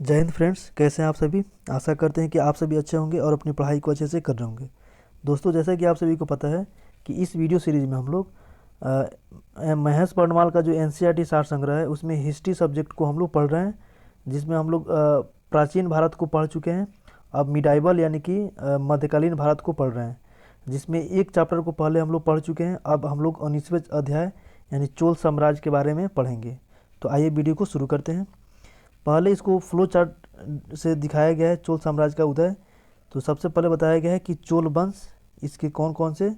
जय हिंद फ्रेंड्स, कैसे हैं आप सभी। आशा करते हैं कि आप सभी अच्छे होंगे और अपनी पढ़ाई को अच्छे से कर रहे होंगे। दोस्तों, जैसा कि आप सभी को पता है कि इस वीडियो सीरीज में हम लोग महेश वर्णवाल का जो एनसीईआरटी सार संग्रह है उसमें हिस्ट्री सब्जेक्ट को हम लोग पढ़ रहे हैं, जिसमें हम लोग प्राचीन भारत को पढ़ चुके हैं। अब मिडाइवल यानी कि मध्यकालीन भारत को पढ़ रहे हैं, जिसमें एक चैप्टर को पहले हम लोग पढ़ चुके हैं। अब हम लोग 19वें अध्याय यानी चोल साम्राज्य के बारे में पढ़ेंगे। तो आइए वीडियो को शुरू करते हैं। पहले इसको फ्लो चार्ट से दिखाया गया है चोल साम्राज्य का उदय। तो सबसे पहले बताया गया है कि चोल वंश इसके कौन कौन से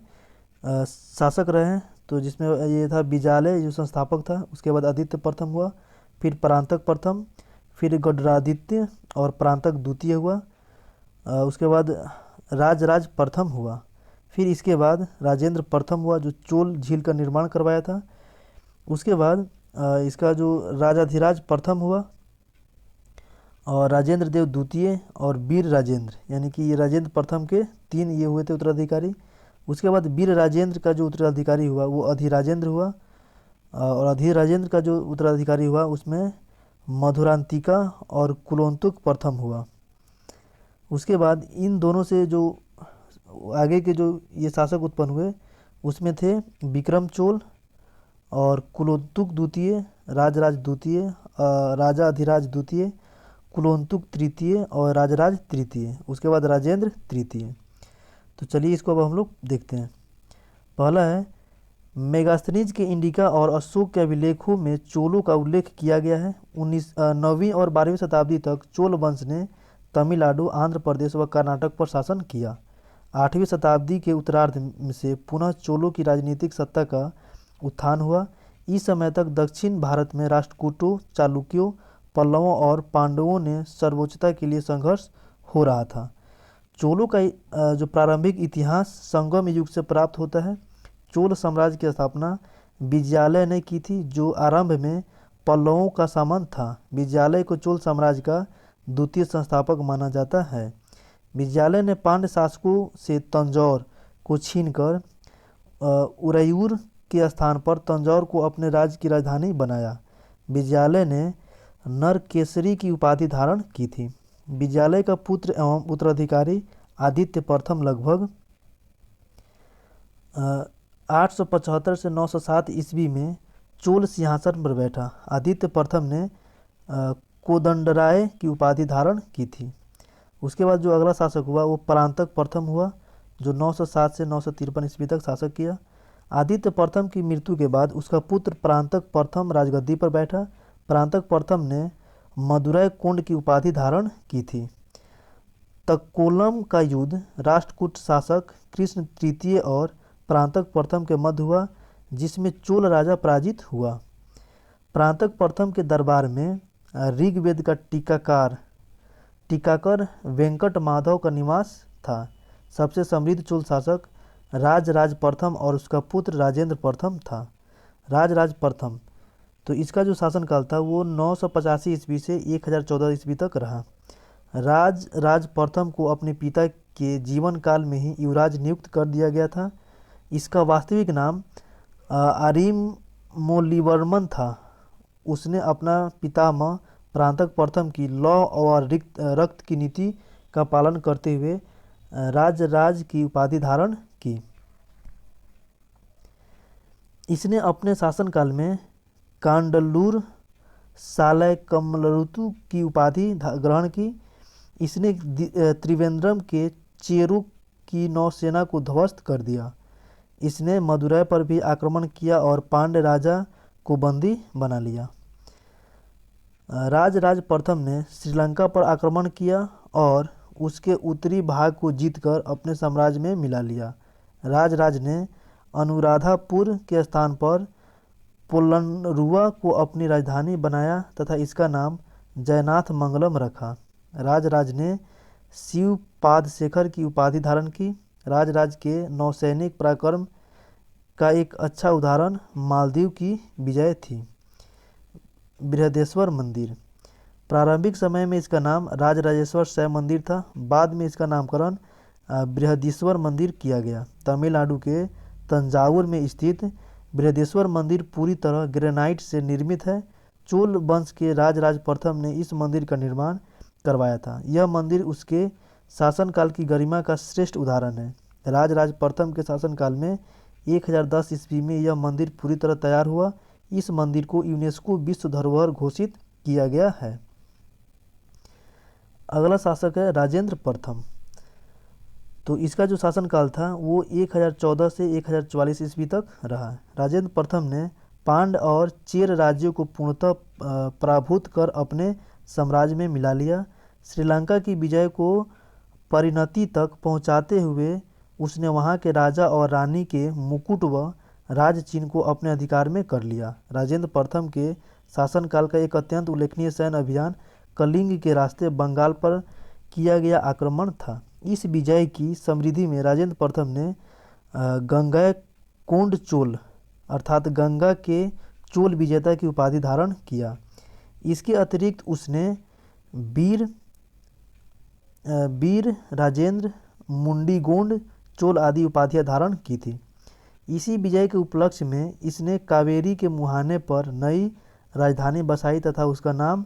शासक रहे हैं। तो जिसमें ये था बिजाले जो संस्थापक था, उसके बाद आदित्य प्रथम हुआ, फिर परांतक प्रथम, फिर गडरादित्य और परांतक द्वितीय हुआ। उसके बाद राजराज प्रथम हुआ। फिर इसके बाद राजेंद्र प्रथम हुआ जो चोल झील का निर्माण करवाया था। उसके बाद इसका जो राजाधिराज प्रथम हुआ और राजेंद्र देव द्वितीय और वीर राजेंद्र, यानी कि ये राजेंद्र प्रथम के तीन ये हुए थे उत्तराधिकारी। उसके बाद वीर राजेंद्र का जो उत्तराधिकारी हुआ वो अधिराजेंद्र हुआ, और अधिराजेंद्र का जो उत्तराधिकारी हुआ उसमें मधुरांतिका और कुलोत्तुंग प्रथम हुआ। उसके बाद इन दोनों से जो आगे के जो ये शासक उत्पन्न हुए उसमें थे विक्रम चोल और कुलोत्तुंग द्वितीय, राजराज द्वितीय, राजा अधिराज द्वितीय, कुलोत्तुंग तृतीय और राजराज तृतीय। उसके बाद राजेंद्र तृतीय। तो चलिए इसको अब हम लोग देखते हैं। पहला है मेगास्थनीज के इंडिका और अशोक के अभिलेखों में चोलों का उल्लेख किया गया है। 9वीं और 12वीं शताब्दी तक चोल वंश ने तमिलनाडु, आंध्र प्रदेश व कर्नाटक पर शासन किया। 8वीं शताब्दी के उत्तरार्ध से पुनः चोलों की राजनीतिक सत्ता का उत्थान हुआ। इस समय तक दक्षिण भारत में राष्ट्रकूटों, चालुक्यों, पल्लवों और पांडवों ने सर्वोच्चता के लिए संघर्ष हो रहा था। चोलों का जो प्रारंभिक इतिहास संगम युग से प्राप्त होता है। चोल साम्राज्य की स्थापना विजयालय ने की थी, जो आरंभ में पल्लवों का सामंत था। विजयालय को चोल साम्राज्य का द्वितीय संस्थापक माना जाता है। विजयालय ने पांड्य शासकों से तंजौर को छीनकर उरैयूर के स्थान पर तंजौर को अपने राज्य की राजधानी बनाया। विजयालय ने नरकेसरी की उपाधि धारण की थी। विजयालय का पुत्र एवं उत्तराधिकारी आदित्य प्रथम लगभग 875 से 907 ईस्वी में चोल सिंहासन पर बैठा। आदित्य प्रथम ने कोदंडराय की उपाधि धारण की थी। उसके बाद जो अगला शासक हुआ वो परांतक प्रथम हुआ, जो 907 से 953 ईस्वी तक शासक किया। आदित्य प्रथम की मृत्यु के बाद उसका पुत्र परांतक प्रथम राजगद्दी पर बैठा। परांतक प्रथम ने मदुरै कोंड की उपाधि धारण की थी। तक्कोलम का युद्ध राष्ट्रकूट शासक कृष्ण तृतीय और परांतक प्रथम के मध्य हुआ, जिसमें चोल राजा पराजित हुआ। परांतक प्रथम के दरबार में ऋग्वेद का टीकाकर वेंकट माधव का निवास था। सबसे समृद्ध चोल शासक राजराज प्रथम और उसका पुत्र राजेंद्र प्रथम था। राजराज प्रथम तो इसका जो शासनकाल था वो 985 ईस्वी से 1014 ईस्वी तक रहा। राज प्रथम को अपने पिता के जीवन काल में ही युवराज नियुक्त कर दिया गया था। इसका वास्तविक नाम आरिमोलिवर्मन था। उसने अपना पितामह परांतक प्रथम की लौ और रक्त की नीति का पालन करते हुए राजराज की उपाधि धारण की। इसने अपने शासनकाल में कांडलूर सालैकमलरुतु की उपाधि ग्रहण की। इसने त्रिवेंद्रम के चेरूक की नौसेना को ध्वस्त कर दिया। इसने मदुरै पर भी आक्रमण किया और पांड्य राजा को बंदी बना लिया। राजराज प्रथम ने श्रीलंका पर आक्रमण किया और उसके उत्तरी भाग को जीतकर अपने साम्राज्य में मिला लिया। राजराज ने अनुराधापुर के स्थान पर पोलनरुआ को अपनी राजधानी बनाया तथा इसका नाम जयनाथ मंगलम रखा। राजराज ने शिव पादशेखर की उपाधि धारण की। राजराज के नौसैनिक पराक्रम का एक अच्छा उदाहरण मालदीव की विजय थी। बृहदेश्वर मंदिर प्रारंभिक समय में इसका नाम राजराजेश्वर शैव मंदिर था। बाद में इसका नामकरण बृहदीश्वर मंदिर किया गया। तमिलनाडु के तंजावुर में स्थित बृहदेश्वर मंदिर पूरी तरह ग्रेनाइट से निर्मित है। चोल वंश के राजराज प्रथम ने इस मंदिर का निर्माण करवाया था। यह मंदिर उसके शासनकाल की गरिमा का श्रेष्ठ उदाहरण है। राजराज प्रथम के शासनकाल में 1010 ईस्वी में यह मंदिर पूरी तरह तैयार हुआ। इस मंदिर को यूनेस्को विश्व धरोहर घोषित किया गया है। अगला शासक है राजेंद्र प्रथम। तो इसका जो शासनकाल था वो 1014 से 1044 ईस्वी तक रहा। राजेंद्र प्रथम ने पांड और चेर राज्यों को पूर्णतः पराभूत कर अपने साम्राज्य में मिला लिया। श्रीलंका की विजय को परिणति तक पहुंचाते हुए उसने वहां के राजा और रानी के मुकुट व राज चिन्ह को अपने अधिकार में कर लिया। राजेंद्र प्रथम के शासनकाल का एक अत्यंत उल्लेखनीय सैन्य अभियान कलिंग के रास्ते बंगाल पर किया गया आक्रमण था। इस विजय की समृद्धि में राजेंद्र प्रथम ने गंगैकोंड चोल अर्थात गंगा के चोल विजेता की उपाधि धारण किया। इसके अतिरिक्त उसने वीर राजेंद्र, मुंडीगोंड चोल आदि उपाधियां धारण की थी। इसी विजय के उपलक्ष्य में इसने कावेरी के मुहाने पर नई राजधानी बसाई तथा उसका नाम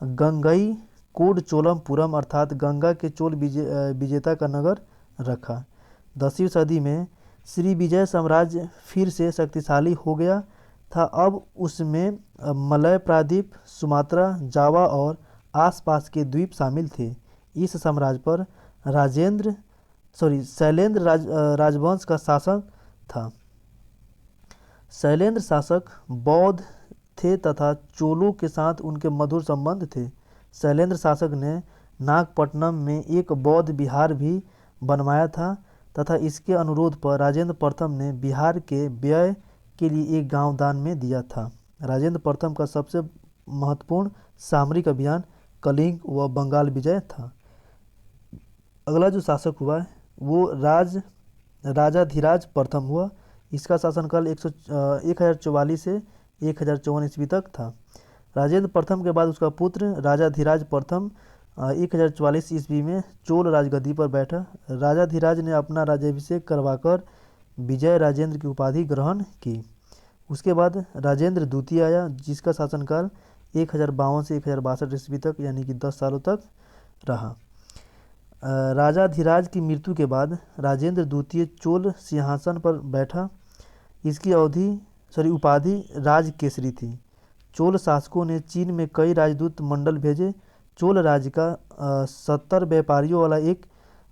गंगई कोड चोलमपुरम अर्थात गंगा के चोल विजेता का नगर रखा। 10वीं सदी में श्री विजय साम्राज्य फिर से शक्तिशाली हो गया था। अब उसमें मलय प्रायद्वीप, सुमात्रा, जावा और आसपास के द्वीप शामिल थे। इस साम्राज्य पर शैलेंद्र राजवंश का शासन था। शैलेंद्र शासक बौद्ध थे तथा चोलों के साथ उनके मधुर संबंध थे। शैलेंद्र शासक ने नागपट्टनम में एक बौद्ध विहार भी बनवाया था तथा इसके अनुरोध पर राजेंद्र प्रथम ने बिहार के व्यय के लिए एक गांव दान में दिया था। राजेंद्र प्रथम का सबसे महत्वपूर्ण सामरिक अभियान कलिंग व बंगाल विजय था। अगला जो शासक हुआ वो राजाधिराज प्रथम हुआ। इसका शासनकाल 1044 से 1054 ईस्वी तक था। राजेंद्र प्रथम के बाद उसका पुत्र राजाधिराज प्रथम 1044 ईस्वी में चोल राजगद्दी पर बैठा। राजाधिराज ने अपना राज्याभिषेक करवाकर विजय राजेंद्र की उपाधि ग्रहण की। उसके बाद राजेंद्र द्वितीय आया जिसका शासनकाल 1052 से 1062 ईस्वी तक यानी कि 10 सालों तक रहा। राजाधिराज की मृत्यु के बाद राजेंद्र द्वितीय चोल सिंहासन पर बैठा। इसकी उपाधि राजकेसरी थी। चोल शासकों ने चीन में कई राजदूत मंडल भेजे। चोल राज्य का 70 व्यापारियों वाला एक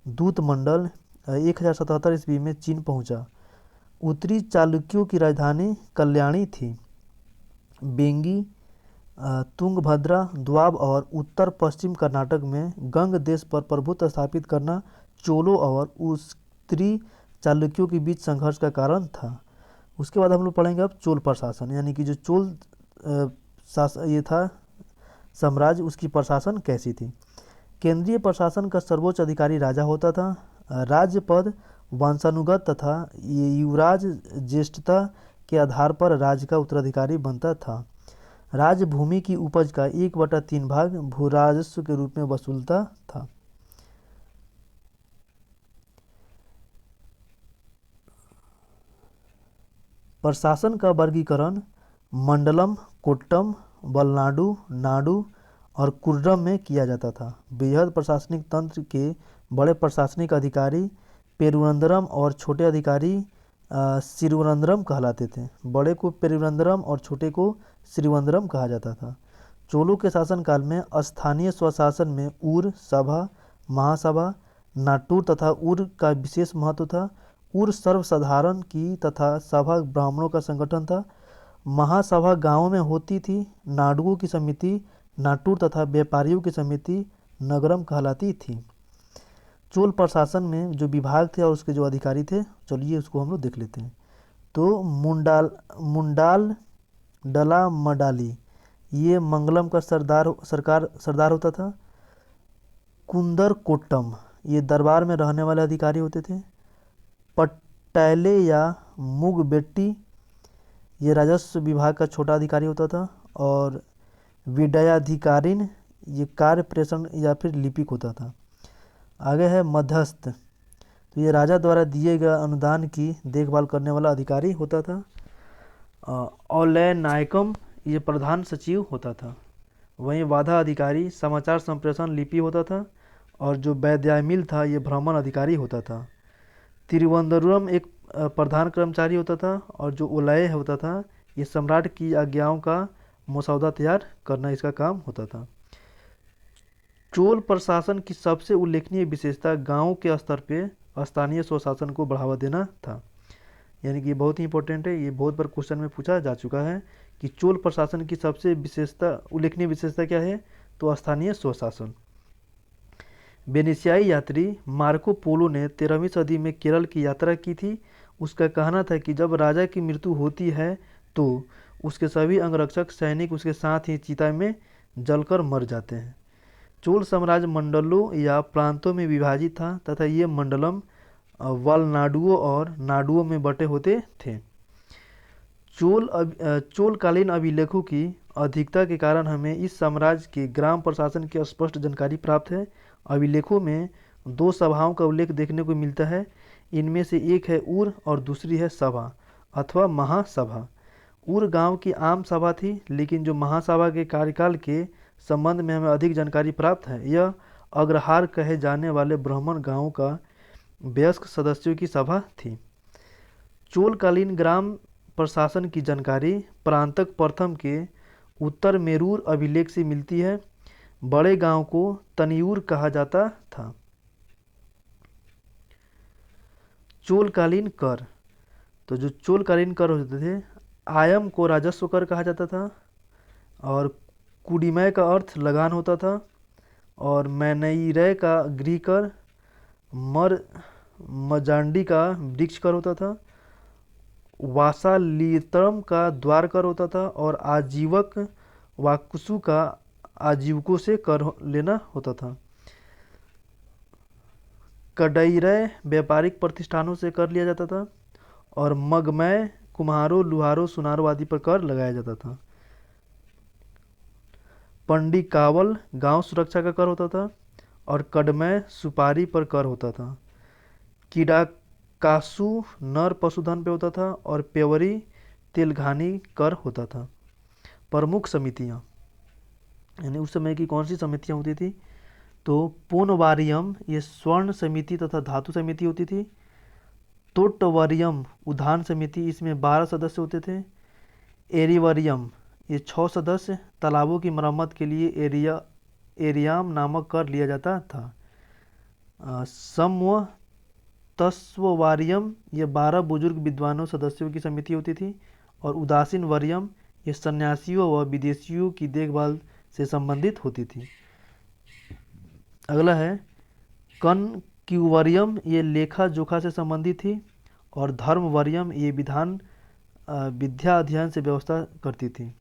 दूत मंडल 1077 ईस्वी में चीन पहुंचा। उत्तरी चालुक्यों की राजधानी कल्याणी थी। बेंगी, तुंगभद्रा, द्वाब और उत्तर पश्चिम कर्नाटक में गंग देश पर प्रभुत्व स्थापित करना चोलों और उत्तरी चालुक्यों के बीच संघर्ष का कारण था। उसके बाद हम लोग पढ़ेंगे अब चोल प्रशासन यानी कि जो चोल ये था साम्राज्य उसकी प्रशासन कैसी थी। केंद्रीय प्रशासन का सर्वोच्च अधिकारी राजा होता था। राज्य पद वंशानुगत तथा युवराज ज्येष्ठता के आधार पर राज्य का उत्तराधिकारी बनता था। राज्य भूमि की उपज का 1/3 भाग भूराजस्व के रूप में वसूलता था। प्रशासन का वर्गीकरण मंडलम, कोट्टम, वलनाडु, नाडु और कुर्रम में किया जाता था। बृहद प्रशासनिक तंत्र के बड़े प्रशासनिक अधिकारी पेरुवंदरम और छोटे अधिकारी सिरुवंदरम कहलाते थे। बड़े को पेरुवंदरम और छोटे को सिरुवंदरम कहा जाता था। चोलों के शासनकाल में स्थानीय स्वशासन में ऊर, सभा, महासभा, नाटुर तथा ऊर का विशेष महत्व था। ऊर सर्वसाधारण की तथा सभा ब्राह्मणों का संगठन था। महासभा गांवों में होती थी। नाडुओं की समिति नाटुर तथा व्यापारियों की समिति नगरम कहलाती थी। चोल प्रशासन में जो विभाग थे और उसके जो अधिकारी थे चलिए उसको हम लोग देख लेते हैं। तो मुंडाल डला मडाली ये मंगलम का सरदार होता था। कुंदर कोट्टम ये दरबार में रहने वाले अधिकारी होते थे। पट्टैले या मुगबेट्टी ये राजस्व विभाग का छोटा अधिकारी होता था। और विडयाधिकारिन ये कार्य प्रेषण या फिर लिपिक होता था। आगे है मध्यस्थ, तो ये राजा द्वारा दिए गए अनुदान की देखभाल करने वाला अधिकारी होता था। औलय नायकम ये प्रधान सचिव होता था। वहीं वादा अधिकारी समाचार संप्रेषण लिपि होता था, और जो वैद्यामिल था ये भ्रमण अधिकारी होता था। तिरुवनंतपुरम एक प्रधान कर्मचारी होता था, और जो उलय होता था ये सम्राट की आज्ञाओं का मसौदा तैयार करना इसका काम होता था। चोल प्रशासन की सबसे उल्लेखनीय विशेषता गांव के स्तर पे स्थानीय स्वशासन को बढ़ावा देना था। यानी कि ये बहुत ही इंपॉर्टेंट है, ये बहुत बार क्वेश्चन में पूछा जा चुका है कि चोल प्रशासन की सबसे उल्लेखनीय विशेषता क्या है, तो स्थानीय स्वशासन। वेनिसियाई यात्री मार्को पोलो ने 13वीं सदी में केरल की यात्रा की थी। उसका कहना था कि जब राजा की मृत्यु होती है तो उसके सभी अंगरक्षक सैनिक उसके साथ ही चिता में जलकर मर जाते हैं। चोल साम्राज्य मंडलों या प्रांतों में विभाजित था तथा ये मंडलम वालनाडुओं और नाडुओं में बटे होते थे। चोलकालीन अभिलेखों की अधिकता के कारण हमें इस साम्राज्य के ग्राम प्रशासन की स्पष्ट जानकारी प्राप्त है। अभिलेखों में 2 सभाओं का उल्लेख देखने को मिलता है। इनमें से एक है उर और दूसरी है सभा अथवा महासभा। उर गांव की आम सभा थी, लेकिन जो महासभा के कार्यकाल के संबंध में हमें अधिक जानकारी प्राप्त है। यह अग्रहार कहे जाने वाले ब्राह्मण गांवों का वयस्क सदस्यों की सभा थी। चोलकालीन ग्राम प्रशासन की जानकारी प्रांतक प्रथम के उत्तर मेरूर अभिलेख से मिलती है। बड़े गांव को तनियूर कहा जाता था। चोलकालीन कर, तो जो चोलकालीन कर होते थे, आयम को राजस्व कर कहा जाता था, और कुडिमय का अर्थ लगान होता था, और मैनईरय का गृह कर, मजांडी का वृक्ष कर होता था, वासालित्रम का द्वार कर होता था, और आजीवक वाकुसु का आजीवकों से कर लेना होता था। कडाइरय व्यापारिक प्रतिष्ठानों से कर लिया जाता था, और मगमय कुम्हारों, लुहारों, सुनारों आदि पर कर लगाया जाता था। पंडिकावल गांव सुरक्षा का कर होता था, और कड़मय सुपारी पर कर होता था। किडाकासु नर पशुधन पे होता था, और पेवरी तेलघानी कर होता था। प्रमुख समितियां, यानी उस समय की कौन सी समितियां होती थी, तो पोनवारियम ये स्वर्ण समिति तथा धातु समिति होती थी। तोट्टवरियम उद्यान समिति, इसमें 12 सदस्य होते थे। एरिवरियम ये 6 सदस्य, तालाबों की मरम्मत के लिए एरियाम नामक कर लिया जाता था। समवतस्ववारियम ये 12 बुजुर्ग विद्वानों सदस्यों की समिति होती थी। और उदासीन वरियम ये सन्यासियों व विदेशियों की देखभाल से संबंधित होती थी। अगला है कनक्यूवरियम, ये लेखा जोखा से संबंधित थी। और धर्मवरियम ये विद्या अध्ययन से व्यवस्था करती थी।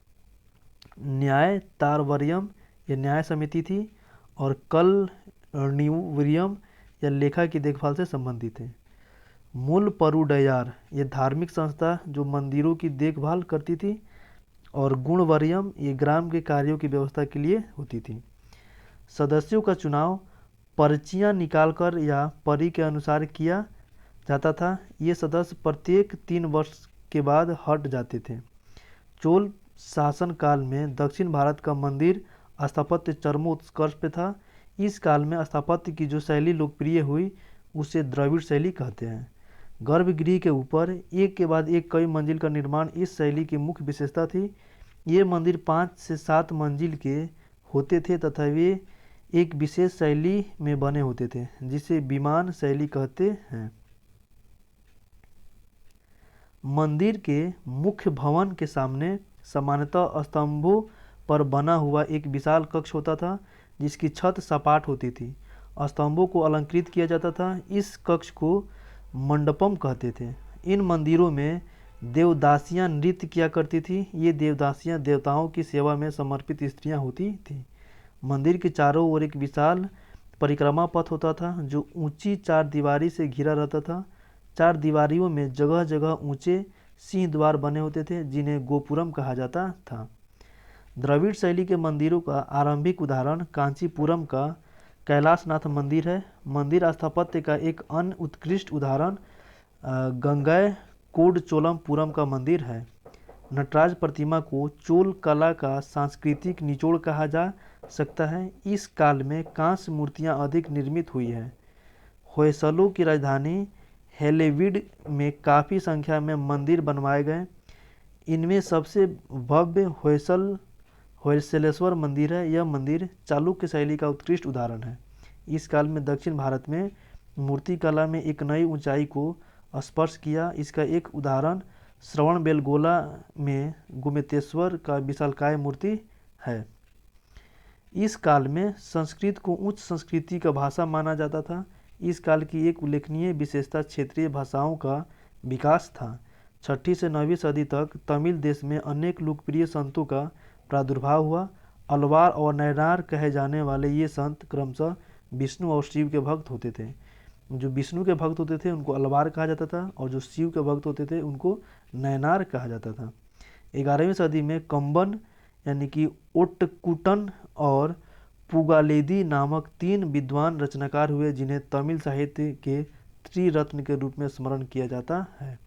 न्याय तारवरियम ये न्याय समिति थी। और कलनिवरियम या लेखा की देखभाल से संबंधित है। मूल परुडयार ये धार्मिक संस्था जो मंदिरों की देखभाल करती थी। और गुणवरियम ये ग्राम के कार्यों की व्यवस्था के लिए होती थी। सदस्यों का चुनाव पर्चियां निकालकर या परी के अनुसार किया जाता था। ये सदस्य प्रत्येक 3 वर्ष के बाद हट जाते थे। चोल शासन काल में दक्षिण भारत का मंदिर स्थापत्य चरमोत्कर्ष पे था। इस काल में स्थापत्य की जो शैली लोकप्रिय हुई उसे द्रविड़ शैली कहते हैं। गर्भगृह के ऊपर एक के बाद एक कई मंजिल का निर्माण इस शैली की मुख्य विशेषता थी। ये मंदिर 5 से 7 मंजिल के होते थे तथा वे एक विशेष शैली में बने होते थे जिसे विमान शैली कहते हैं। मंदिर के मुख्य भवन के सामने सामान्यतः स्तंभों पर बना हुआ एक विशाल कक्ष होता था जिसकी छत सपाट होती थी। स्तंभों को अलंकृत किया जाता था। इस कक्ष को मंडपम कहते थे। इन मंदिरों में देवदासियां नृत्य किया करती थी। ये देवदासियां देवताओं की सेवा में समर्पित स्त्रियां होती थीं। मंदिर के चारों ओर एक विशाल परिक्रमा पथ होता था जो ऊंची 4 दीवारी से घिरा रहता था। 4 दीवारियों में जगह जगह ऊंचे सिंह द्वार बने होते थे जिन्हें गोपुरम कहा जाता था। द्रविड़ शैली के मंदिरों का आरंभिक उदाहरण कांचीपुरम का कैलाशनाथ मंदिर है। मंदिर स्थापत्य का एक अन्य उत्कृष्ट उदाहरण गंगैकोंडचोलमपुरम का मंदिर है। नटराज प्रतिमा को चोल कला का सांस्कृतिक निचोड़ कहा जा सकता है। इस काल में कांस्य मूर्तियां अधिक निर्मित हुई है। होयसलों की राजधानी हेलेविड में काफ़ी संख्या में मंदिर बनवाए गए। इनमें सबसे भव्य होयसलेश्वर मंदिर है। यह मंदिर चालुक्य शैली का उत्कृष्ट उदाहरण है। इस काल में दक्षिण भारत में मूर्तिकला में एक नई ऊंचाई को स्पर्श किया। इसका एक उदाहरण श्रवणबेलगोला में गोमतेश्वर का विशालकाय मूर्ति है। इस काल में संस्कृत को उच्च संस्कृति का भाषा माना जाता था। इस काल की एक उल्लेखनीय विशेषता क्षेत्रीय भाषाओं का विकास था। 6ठी से 9वीं सदी तक तमिल देश में अनेक लोकप्रिय संतों का प्रादुर्भाव हुआ। अलवार और नयनार कहे जाने वाले ये संत क्रमशः विष्णु और शिव के भक्त होते थे। जो विष्णु के भक्त होते थे उनको अलवार कहा जाता था और जो शिव के भक्त होते थे उनको नयनार कहा जाता था। 11वीं सदी में कंबन यानी कि ओट्टकुटन और पुगालेदी नामक 3 विद्वान रचनाकार हुए, जिन्हें तमिल साहित्य के त्रिरत्न के रूप में स्मरण किया जाता है।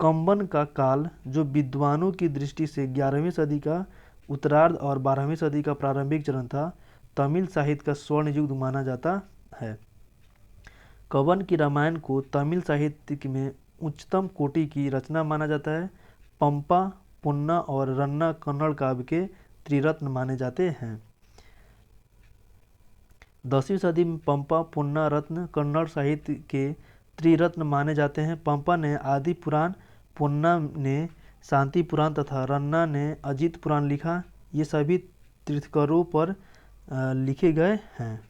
कंबन का काल, जो विद्वानों की दृष्टि से 11वीं सदी का उत्तरार्ध और 12वीं सदी का प्रारंभिक चरण था, तमिल साहित्य का स्वर्ण युग माना जाता है। कंबन की रामायण को तमिल साहित्य में उच्चतम कोटि की रचना माना जाता है। पंपा, पुन्ना और रन्ना कन्नड़ काव्य के त्रिरत्न माने जाते हैं। 10वीं सदी में पंपा, पुन्ना, रत्न कन्नड़ साहित्य के त्रिरत्न माने जाते हैं। पंपा ने आदि पुराण, पुन्ना ने शांति पुराण तथा रन्ना ने अजित पुराण लिखा। ये सभी तीर्थंकरों पर लिखे गए हैं।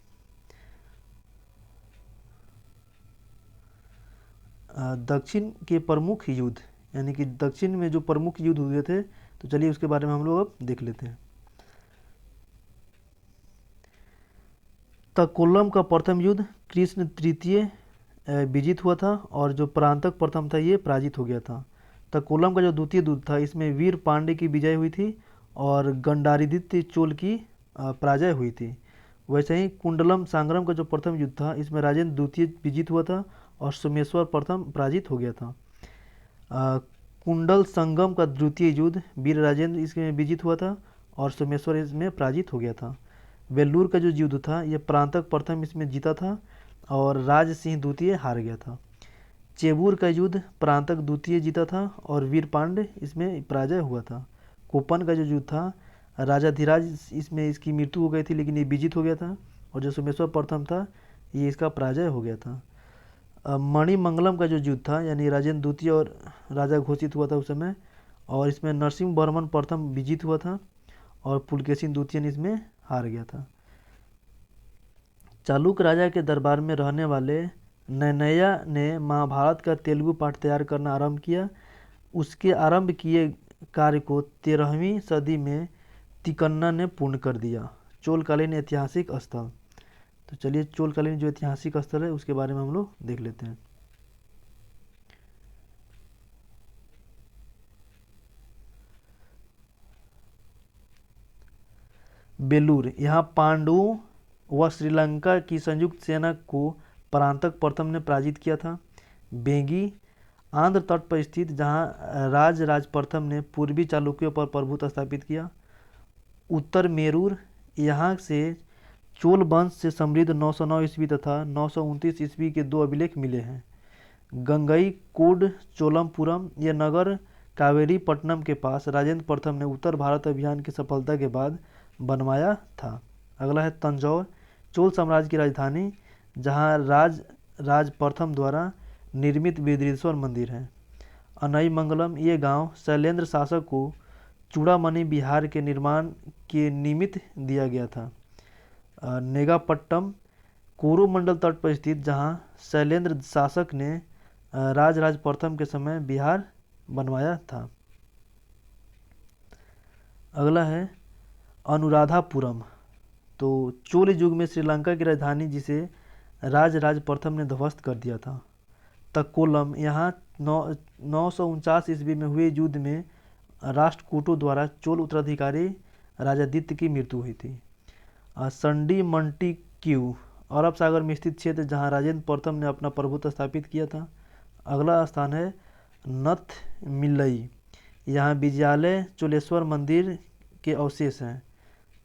दक्षिण के प्रमुख युद्ध, यानी कि दक्षिण में जो प्रमुख युद्ध हुए थे, तो चलिए उसके बारे में हम लोग अब देख लेते हैं। तकोलम का प्रथम युद्ध कृष्ण तृतीय विजित हुआ था और जो परांतक प्रथम था ये पराजित हो गया था। तकोलम का जो द्वितीय युद्ध था इसमें वीर पांडे की विजय हुई थी और गंडारिदित्य चोल की पराजय हुई थी। वैसे ही कुंडलम सांग्राम का जो प्रथम युद्ध था इसमें राजेंद्र द्वितीय विजित हुआ था और सोमेश्वर प्रथम पराजित हो गया था। कुंडल संगम का द्वितीय युद्ध वीर राजेंद्र इसमें विजित हुआ था और सोमेश्वर इसमें पराजित हो गया था। वेल्लूर का जो युद्ध था यह प्रांतक प्रथम इसमें जीता था और राज सिंह द्वितीय हार गया था। चेबूर का युद्ध प्रांतक द्वितीय जीता था और वीर पांडे इसमें पराजय हुआ था। कोपन का जो युद्ध था राजा धीराज इसमें इसकी मृत्यु हो गई थी लेकिन ये विजित हो गया था और जो सोमेश्वर प्रथम था ये इसका पराजय हो गया था। मणिमंगलम का जो युद्ध था यानी राजेंद्र द्वितीय और राजा घोषित हुआ था उस समय और इसमें नरसिंह वर्मन प्रथम विजित हुआ था और पुलकेशिन द्वितीय ने इसमें हार गया था। चालुक्य राजा के दरबार में रहने वाले नैनैया ने महाभारत का तेलुगु पाठ तैयार करना आरंभ किया। उसके आरंभ किए कार्य को 13वीं सदी में तिकन्ना ने पूर्ण कर दिया। चोलकालीन ऐतिहासिक स्थल, तो चलिए चोलकालीन जो ऐतिहासिक स्थल है उसके बारे में हम लोग देख लेते हैं। बेलूर, यहाँ पांडवों व श्रीलंका की संयुक्त सेना को परांतक प्रथम ने पराजित किया था। बेंगी, आंध्र तट पर स्थित, जहाँ राज प्रथम ने पूर्वी चालुक्यों पर प्रभुत्व स्थापित किया। उत्तर मेरूर, यहाँ से चोल वंश से समृद्ध 909 ईस्वी तथा 929 ईस्वी के 2 अभिलेख मिले हैं। गंगई कोड चोलमपुरम, यह नगर कावेरी पट्टनम के पास राजेंद्र प्रथम ने उत्तर भारत अभियान की सफलता के बाद बनवाया था। अगला है तंजौर, चोल साम्राज्य की राजधानी, जहाँ राज प्रथम द्वारा निर्मित बृहदीश्वर मंदिर है। अनईमंगलम, ये गांव शैलेंद्र शासक को चूड़ामणि बिहार के निर्माण के निमित्त दिया गया था। नेगापट्टम, कोरोमंडल तट पर स्थित, जहाँ शैलेंद्र शासक ने राज प्रथम के समय बिहार बनवाया था। अगला है अनुराधापुरम, तो चोल युग में श्रीलंका की राजधानी जिसे राज प्रथम ने ध्वस्त कर दिया था। तकोलम, यहाँ 949 ईस्वी में हुए युद्ध में राष्ट्रकूटों द्वारा चोल उत्तराधिकारी राजादित्य की मृत्यु हुई थी। संडी मंटिक्यू, अरब सागर में स्थित क्षेत्र, जहाँ राजेंद्र प्रथम ने अपना प्रभुत्व स्थापित किया था। अगला स्थान है नथ मिल्लई, यहाँ विजयालय चोलेश्वर मंदिर के अवशेष हैं।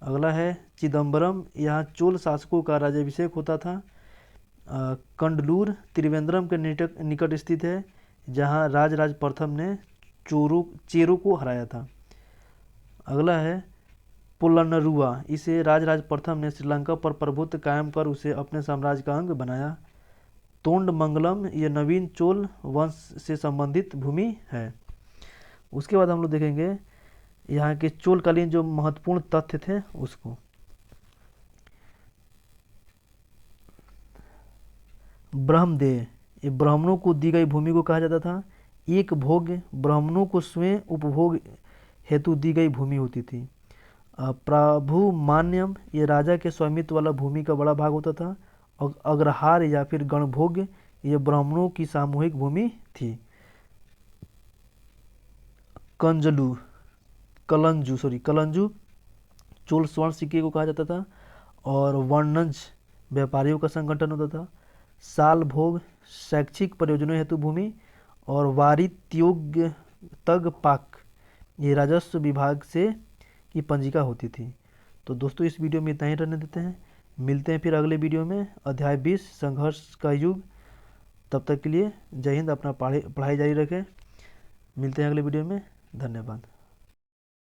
अगला है चिदम्बरम, यहाँ चोल शासकों का राज्याभिषेक होता था। कंडलूर त्रिवेंद्रम के निकट स्थित है, जहाँ राजराज प्रथम ने चेरो को हराया था। अगला है पोलन्नरुआ, इसे राजराज प्रथम ने श्रीलंका पर प्रभुत्व कायम कर उसे अपने साम्राज्य का अंग बनाया। तोंडमंगलम, ये नवीन चोल वंश से संबंधित भूमि है। उसके बाद हम लोग देखेंगे यहाँ के चोलकालीन जो महत्वपूर्ण तथ्य थे उसको। ब्रह्मदेय, ये ब्राह्मणों को दी गई भूमि को कहा जाता था। एक भोग, ब्राह्मणों को स्वयं उपभोग हेतु दी गई भूमि होती थी। प्रभु मान्यम, ये राजा के स्वामित्व वाला भूमि का बड़ा भाग होता था। अग्रहार या फिर गणभोग, ये ब्राह्मणों की सामूहिक भूमि थी। कलंजू चोल स्वर्ण सिक्के को कहा जाता था। और वर्णज, व्यापारियों का संगठन होता था। साल भोग, शैक्षिक परियोजनाओं हेतु भूमि। और वारित्योग्य तग पाक, ये राजस्व विभाग से की पंजिका होती थी। तो दोस्तों इस वीडियो में इतना ही रहने देते हैं, मिलते हैं फिर अगले वीडियो में अध्याय 20 संघर्ष का युग। तब तक के लिए जय हिंद, अपना पढ़ाई जारी रखें। मिलते हैं अगले वीडियो में, धन्यवाद।